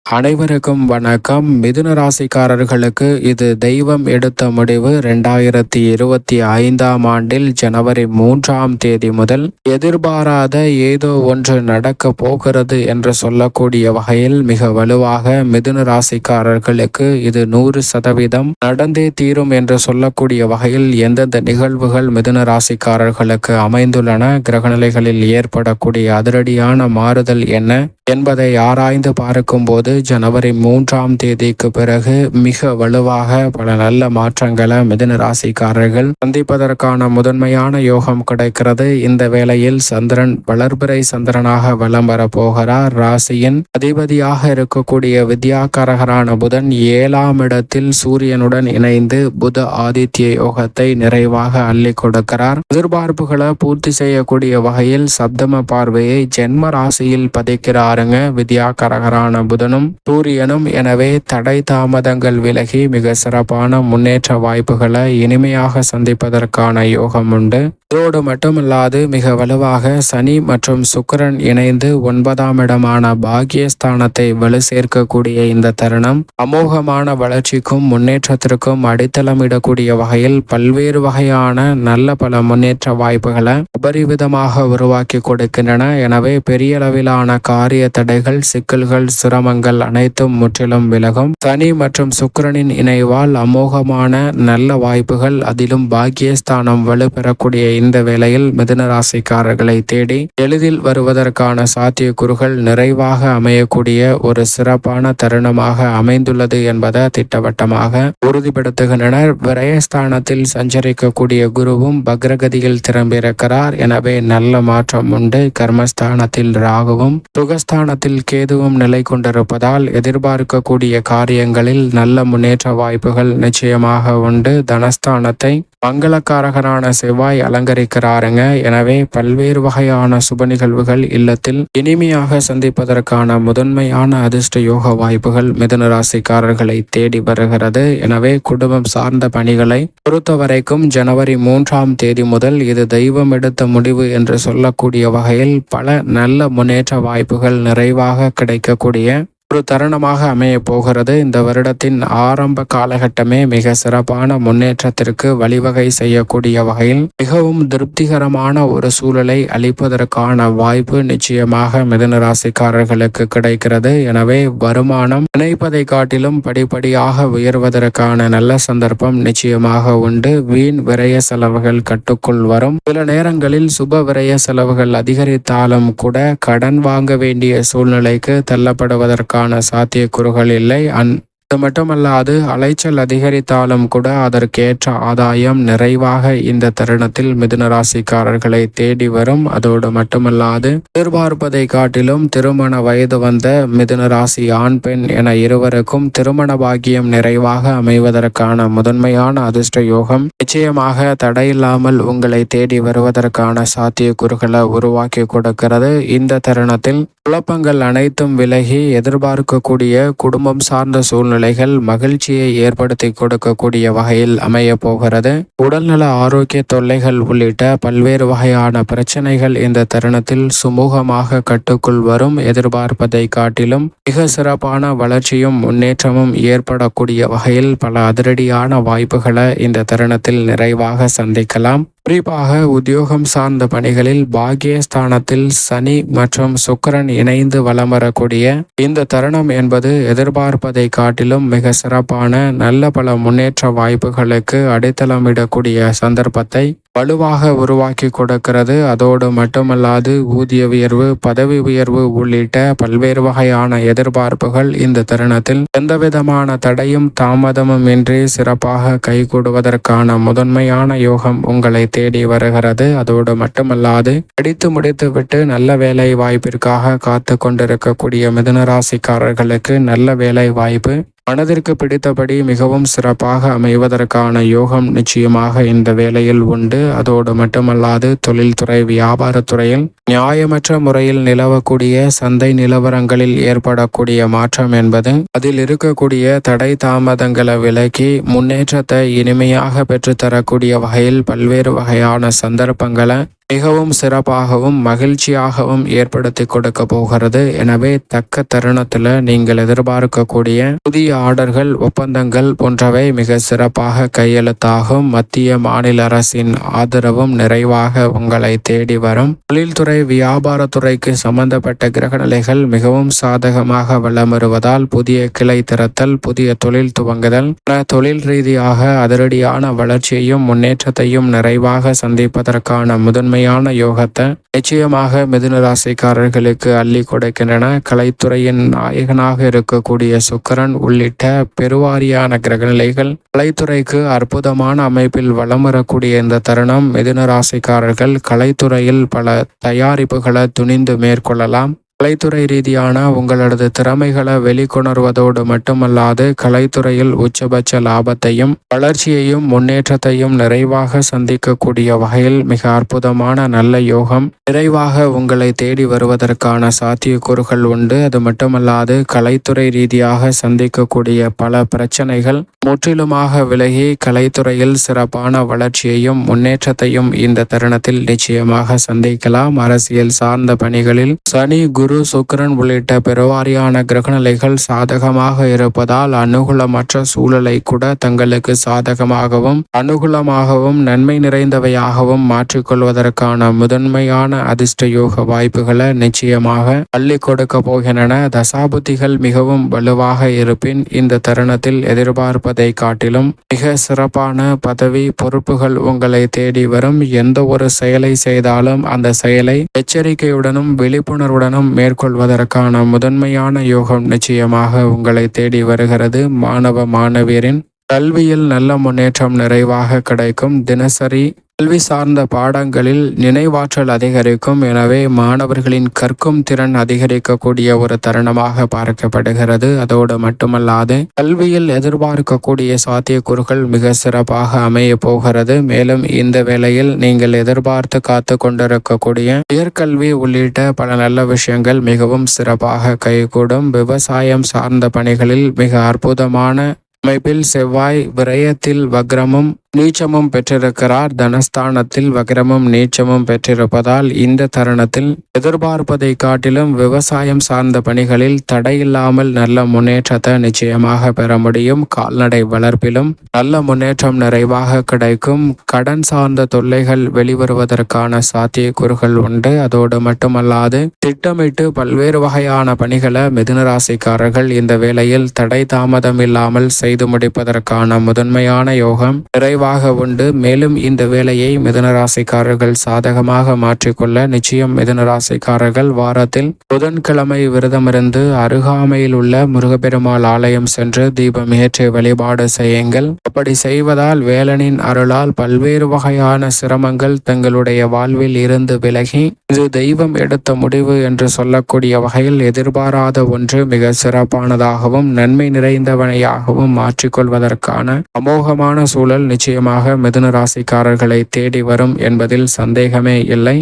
அனைவருக்கும் வணக்கம். மிதுன ராசிக்காரர்களுக்கு இது தெய்வம் எடுத்த முடிவு. 2025ஆம் ஆண்டில் ஜனவரி 3ஆம் தேதி முதல் எதிர்பாராத ஏதோ ஒன்று நடக்க போகிறது என்று சொல்லக்கூடிய வகையில் மிக வலுவாக மிதுன ராசிக்காரர்களுக்கு இது 100% நடந்தே தீரும் என்று சொல்லக்கூடிய வகையில் எந்தெந்த நிகழ்வுகள் மிதுன ராசிக்காரர்களுக்கு அமைந்துள்ளன, கிரகநிலைகளில் ஏற்படக்கூடிய அதிரடியான மாறுதல் என்ன என்பதை ஆராய்ந்து பார்க்கும்போது ஜனவரி 3ஆம் தேதிக்கு பிறகு மிக வலுவாக பல நல்ல மாற்றங்களை மிதுன ராசிக்காரர்கள் சந்திப்பதற்கான முதன்மையான யோகம் கிடைக்கிறது. இந்த வேளையில் சந்திரன் வளர்பிறை சந்திரனாக வலம் வரப்போகிறார். ராசியின் அதிபதியாக இருக்கக்கூடிய வித்யாகாரகரான புதன் 7ஆம் இடத்தில் சூரியனுடன் இணைந்து புத ஆதித்ய யோகத்தை நிறைவாக அள்ளி கொடுக்கிறார். எதிர்பார்ப்புகளை பூர்த்தி செய்யக்கூடிய வகையில் சப்தம பார்வையை ஜென்ம ராசியில் பதிக்கிறாருங்க வித்யாகாரகரான புதனும் சூரியனும். எனவே தடை தாமதங்கள் விலகி மிக சிறப்பான முன்னேற்ற வாய்ப்புகளை இனிமையாக சந்திப்பதற்கான யோகம் உண்டு. இதோடு மட்டுமல்லாது மிக வலுவாக சனி மற்றும் சுக்கிரன் இணைந்து 9ஆம் இடமான பாக்கியஸ்தானத்தை வலு சேர்க்கக்கூடிய இந்த தருணம் அமோகமான வளர்ச்சிக்கும் முன்னேற்றத்திற்கும் அடித்தளமிடக்கூடிய வகையில் பல்வேறு வகையான நல்ல பல முன்னேற்ற வாய்ப்புகளை உபரிவிதமாக உருவாக்கி கொடுக்கின்றன. எனவே பெரிய அளவிலான காரிய தடைகள், சிக்கல்கள், சிரமங்கள் அனைத்தும் முற்றிலும் விலகும். சனி மற்றும் சுக்கிரனின் இணைவால் அமோகமான நல்ல வாய்ப்புகள், அதிலும் பாக்கியஸ்தானம் வலுப்பெறக்கூடிய இந்த வேளையில் மிதுன ராசிக்காரர்களை தேடி எளிதில் வருவதற்கான சாத்தியக்கூறுகள் நிறைவாக அமையக்கூடிய ஒரு சிறப்பான தருணமாக அமைந்துள்ளது என்பதை திட்டவட்டமாக உறுதிப்படுத்துகின்றனர். விரயஸ்தானத்தில் சஞ்சரிக்கக்கூடிய குருவும் பக்ரகதியில் திரும்பியிருக்கிறார். எனவே நல்ல மாற்றம் உண்டு. கர்மஸ்தானத்தில் ராகுவும் சுகஸ்தானத்தில் கேதுவும் நிலை கொண்டிருப்பதால் எதிர்பார்க்கக்கூடிய காரியங்களில் நல்ல முன்னேற்ற வாய்ப்புகள் நிச்சயமாக உண்டு. தனஸ்தானத்தை மங்களக்காரகரான செவ்வாய் அலங்கரிக்கிறாருங்க. எனவே பல்வேறு வகையான சுப நிகழ்வுகள் இல்லத்தில் இனிமையாக சந்திப்பதற்கான முதன்மையான அதிர்ஷ்ட யோக வாய்ப்புகள் மிதுன ராசிக்காரர்களை தேடி வருகிறது. எனவே குடும்பம் சார்ந்த பணிகளை பொறுத்தவரைக்கும் ஜனவரி 3ஆம் தேதி முதல் இது தெய்வம் எடுத்த முடிவு என்று சொல்லக்கூடிய வகையில் பல நல்ல முன்னேற்ற வாய்ப்புகள் நிறைவாக கிடைக்கக்கூடிய ஒரு தருணமாக அமைய போகிறது. இந்த வருடத்தின் ஆரம்ப காலகட்டமே மிக சிறப்பான முன்னேற்றத்திற்கு வழிவகை செய்யக்கூடிய வகையில் மிகவும் திருப்திகரமான ஒரு சூழலை அளிப்பதற்கான வாய்ப்பு நிச்சயமாக மிதுன ராசிக்காரர்களுக்கு கிடைக்கிறது. எனவே வருமானம் நினைப்பதை காட்டிலும் படிப்படியாக உயர்வதற்கான நல்ல சந்தர்ப்பம் நிச்சயமாக உண்டு. வீண் விரய செலவுகள் கட்டுக்குள் வரும். சில நேரங்களில் சுப விரய செலவுகள் அதிகரித்தாலும் கூட கடன் வாங்க வேண்டிய சூழ்நிலைக்கு தள்ளப்படுவதற்கான சாத்தியக்கூறுகள் இல்லை. அது மட்டுமல்லாது அலைச்சல் அதிகரித்தாலும் கூட அதற்கேற்ற ஆதாயம் நிறைவாக இந்த தருணத்தில் மிதுன ராசிக்காரர்களை தேடி வரும். அதோடு மட்டுமல்லாது எதிர்பார்ப்பதை காட்டிலும் திருமண வயது வந்த மிதுன ராசி ஆண் பெண் என இருவருக்கும் திருமண பாக்கியம் நிறைவாக அமைவதற்கான முதன்மையான அதிர்ஷ்ட யோகம் நிச்சயமாக தடையில்லாமல் உங்களை தேடி வருவதற்கான சாத்தியக்கூறுகளை உருவாக்கி கொடுக்கிறது. இந்த தருணத்தில் குழப்பங்கள் அனைத்தும் விலகி எதிர்பார்க்கக்கூடிய குடும்பம் சார்ந்த சூழ்நிலைகள் மகிழ்ச்சியை ஏற்படுத்தி கொடுக்கக்கூடிய வகையில் அமைய போகிறது. உடல்நல ஆரோக்கிய தொல்லைகள் உள்ளிட்ட பல்வேறு வகையான பிரச்சனைகள் இந்த தருணத்தில் சுமூகமாக கட்டுக்குள் வரும். எதிர்பார்ப்பதை காட்டிலும் மிக சிறப்பான வளர்ச்சியும் முன்னேற்றமும் ஏற்படக்கூடிய வகையில் பல அதிரடியான வாய்ப்புகளை இந்த தருணத்தில் நிறைவாக சந்திக்கலாம். குறிப்பாக உத்தியோகம் சார்ந்த பணிகளில் பாக்கியஸ்தானத்தில் சனி மற்றும் சுக்கிரன் இணைந்து வலம் வரக்கூடிய இந்த தருணம் என்பது எதிர்பார்ப்பதை காட்டிலும் மிக சிறப்பான நல்ல பல முன்னேற்ற வாய்ப்புகளுக்கு அடித்தளமிடக்கூடிய சந்தர்ப்பத்தை வலுவாக உருவாக்கி கொடுக்கிறது. அதோடு மட்டுமல்லாது ஊதிய உயர்வு, பதவி உயர்வு உள்ளிட்ட பல்வேறு வகையான எதிர்பார்ப்புகள் இந்த தருணத்தில் எந்தவிதமான தடையும் தாமதமும் இன்றி சிறப்பாக கைகூடுவதற்கான முதன்மையான யோகம் உங்களை தேடி வருகிறது. அதோடு மட்டுமல்லாது படித்து முடித்துவிட்டு நல்ல வேலை வாய்ப்பிற்காக காத்து கொண்டிருக்கக்கூடிய மிதுன ராசிக்காரர்களுக்கு நல்ல வேலை வாய்ப்பு மனதிற்கு பிடித்தபடி மிகவும் சிறப்பாக அமைவதற்கான யோகம் நிச்சயமாக இந்த வேளையில் உண்டு. அதோடு மட்டுமல்லாது தொழில்துறை, வியாபாரத்துறையில் நியாயமற்ற முறையில் நிலவக்கூடிய சந்தை நிலவரங்களில் ஏற்படக்கூடிய மாற்றம் என்பது அதில் இருக்கக்கூடிய தடை தாமதங்களை விலக்கி முன்னேற்றத்தை இனிமையாக பெற்றுத்தரக்கூடிய வகையில் பல்வேறு வகையான சந்தர்ப்பங்களை மிகவும் சிறப்பாகவும் மகிழ்ச்சியாகவும் ஏற்படுத்தி கொடுக்க போகிறது. எனவே தக்க தருணத்தில் நீங்கள் எதிர்பார்க்கக்கூடிய புதிய ஆர்டர்கள், ஒப்பந்தங்கள் போன்றவை மிக சிறப்பாக கையெழுத்தாகும். மத்திய மாநில அரசின் ஆதரவும் நிறைவாக உங்களை தேடி வரும். தொழில்துறை, வியாபாரத்துறைக்கு சம்பந்தப்பட்ட கிரகநிலைகள் மிகவும் சாதகமாக வலம் வருவதால் புதிய கிளை திறத்தல், புதிய தொழில் துவங்குதல், தொழில் ரீதியாக அதிரடியான வளர்ச்சியையும் முன்னேற்றத்தையும் நிறைவாக சந்திப்பதற்கான முதன்மையான யோகத்தை நிச்சயமாக மிதுன ராசிக்காரர்களுக்கு அள்ளி கொடுக்கின்றன. கலைத்துறையின் நாயகனாக இருக்கக்கூடிய சுக்கிரன் உள்ளிட்ட பெருவாரியான கிரகநிலைகள் கலைத்துறைக்கு அற்புதமான அமைப்பில் வலம் வரக்கூடிய இந்த தருணம் மிதுன ராசிக்காரர்கள் கலைத்துறையில் பல தயாரிப்புகளை துணிந்து மேற்கொள்ளலாம். கலைத்துறை ரீதியான உங்களது திறமைகளை வெளிக்கொணர்வதோடு மட்டுமல்லாது கலைத்துறையில் உச்சபட்ச லாபத்தையும் வளர்ச்சியையும் முன்னேற்றத்தையும் நிறைவாக சந்திக்கக்கூடிய வகையில் மிக அற்புதமான நல்ல யோகம் நிறைவாக உங்களை தேடி வருவதற்கான சாத்தியக்கூறுகள் உண்டு. அது மட்டுமல்லாது கலைத்துறை ரீதியாக சந்திக்கக்கூடிய பல பிரச்சனைகள் முற்றிலுமாக விலகி கலைத்துறையில் சிறப்பான வளர்ச்சியையும் முன்னேற்றத்தையும் இந்த தருணத்தில் நிச்சயமாக சந்திக்கலாம். அரசியல் சார்ந்த பணிகளில் சனி, குரு, சுக்கிரன் உள்ளிட்ட பெருவாரியான கிரகநிலைகள் சாதகமாக இருப்பதால் அனுகூலமற்ற சூழலை கூட தங்களுக்கு சாதகமாகவும் அனுகூலமாகவும் நன்மை நிறைந்தவையாகவும் மாற்றிக்கொள்வதற்கான முதன்மையான அதிர்ஷ்ட யோக வாய்ப்புகளை நிச்சயமாக அள்ளி கொடுக்க போகின்றன. தசாபுத்திகள் மிகவும் வலுவாக இருப்பின் இந்த தருணத்தில் எதிர்பார்ப்பதை காட்டிலும் மிக சிறப்பான பதவி, பொறுப்புகள் உங்களை தேடி வரும். எந்த ஒரு செயலை செய்தாலும் அந்த செயலை எச்சரிக்கையுடனும் விழிப்புணர்வுடனும் மேற்கொள்வதற்கான முதன்மையான யோகம் நிச்சயமாக உங்களை தேடி வருகிறது. மாணவ மாணவியரின் கல்வியில் நல்ல முன்னேற்றம் நிறைவாக கிடைக்கும். தினசரி கல்வி சார்ந்த பாடங்களில் நினைவாற்றல் அதிகரிக்கும். எனவே மாணவர்களின் கற்கும் திறன் அதிகரிக்கக்கூடிய ஒரு தருணமாக பார்க்கப்படுகிறது. அதோடு மட்டுமல்லாது கல்வியில் எதிர்பார்க்கக்கூடிய சாத்தியக்கூறுகள் மிக சிறப்பாக அமைய போகிறது. மேலும் இந்த வேளையில் நீங்கள் எதிர்பார்த்து காத்து கொண்டிருக்கக்கூடிய உயர்கல்வி உள்ளிட்ட பல நல்ல விஷயங்கள் மிகவும் சிறப்பாக கைகூடும். விவசாயம் சார்ந்த பணிகளில் மிக அற்புதமான அமைப்பில் செவ்வாய் விரயத்தில் வக்ரமும் நீச்சமும் பெற்றிருக்கிறார். தனஸ்தானத்தில் வக்ரமும் நீச்சமும் பெற்றிருப்பதால் இந்த தருணத்தில் எதிர்பார்ப்பதை காட்டிலும் விவசாயம் சார்ந்த பணிகளில் தடையில்லாமல் நல்ல முன்னேற்றத்தை நிச்சயமாக பெற முடியும். கால்நடை வளர்ப்பிலும் நல்ல முன்னேற்றம் நிறைவாக கிடைக்கும். கடன் சார்ந்த தொல்லைகள் வெளிவருவதற்கான சாத்தியக்கூறுகள் உண்டு. அதோடு மட்டுமல்லாது திட்டமிட்டு பல்வேறு வகையான பணிகளை மிதுனராசிக்காரர்கள் இந்த வேளையில் தடை தாமதம் இல்லாமல் செய்து முடிப்பதற்கான முதன்மையான யோகம் நிறைவாக உண்டு. மேலும் இந்த வேலையை மிதுனராசிக்காரர்கள் சாதகமாக மாற்றிக்கொள்ள நிச்சயம் மிதுனராசிக்காரர்கள் வாரத்தில் புதன்கிழமை விரதமிருந்து அருகாமையில் உள்ள முருகப்பெருமாள் ஆலயம் சென்று தீபம் ஏற்றி வழிபாடு செய்யுங்கள். அப்படி செய்வதால் வேலனின் அருளால் பல்வேறு வகையான சிரமங்கள் தங்களுடைய வாழ்வில் இருந்து விலகி இது தெய்வம் எடுத்த முடிவு என்று சொல்லக்கூடிய வகையில் எதிர்பாராத ஒன்று மிக சிறப்பானதாகவும் நன்மை நிறைந்தவனையாகவும் மாற்றிக்கொள்வதற்கான அமோகமான சூழல் நிச்சயமாக மிதுன ராசிக்காரர்களை தேடி வரும் என்பதில் சந்தேகமே இல்லை.